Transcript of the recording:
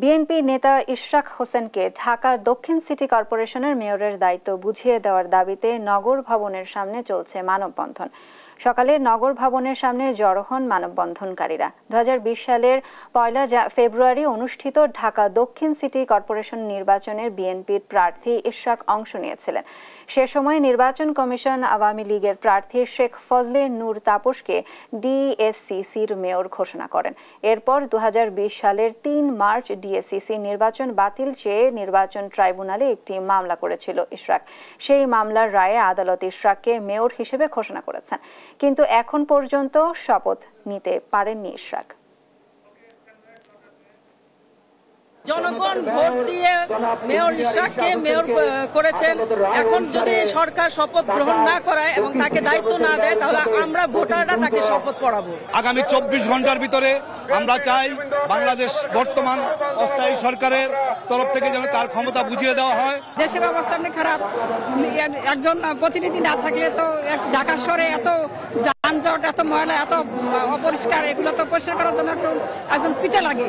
BNP নেতা ইশরাক হোসেনকে ঢাকা দক্ষিণ সিটি কর্পোরেশনের মেয়রের দায়িত্ব বুঝিয়ে দেওয়ার দাবিতে নগর ভবনের সামনে চলছে মানববন্ধন। সকালে নগর ভবনের সামনে জড়ো হন মানববন্ধনকারীরা। 2020 সালের 1 ফেব্রুয়ারি অনুষ্ঠিত ঢাকা দক্ষিণ সিটি কর্পোরেশন নির্বাচনের বিএনপির প্রার্থী ইশরাক অংশ নিয়েছিলেন। সে সময় নির্বাচন কমিশন আওয়ামী লীগের প্রার্থী শেখ ফজলে নূর তাপসকে ডিএসসিসির মেয়র ঘোষণা করেন। এরপর 2020 সালের 3 মার্চ ডিএসসিসি নির্বাচন বাতিল চেয়ে নির্বাচন ট্রাইব্যুনালে একটি মামলা করেছিল ইশরাক। সেই মামলার রায়ে আদালত ইশরাককে মেয়র হিসেবে ঘোষণা করেছেন, কিন্তু এখন পর্যন্ত শপথ নিতে পারেননি ইশরাক। জনগণ ভোট দিয়ে মেয়র ইশরাককে মেয়র করেছেন। এখন যদি সরকার শপথ গ্রহণ না করায় এবং তাকে দায়িত্ব না দেয়, তাহলে আমরা ভোটাররা তাকে শপথ পড়াবো। আগামী 24 ঘন্টার ভিতরে আমরা চাই বাংলাদেশ বর্তমান অস্থায়ী সরকারের তরফ থেকে যেন তার ক্ষমতা বুঝিয়ে দেওয়া হয়। দেশের অবস্থা অনেক খারাপ। একজন প্রতিনিধি না থাকলে তো ঢাকা শহরে এত যানজট, এত ময়লা, এত অপরিষ্কার, এগুলো তো পরিষ্কার করার জন্য একজন পিঠে লাগে।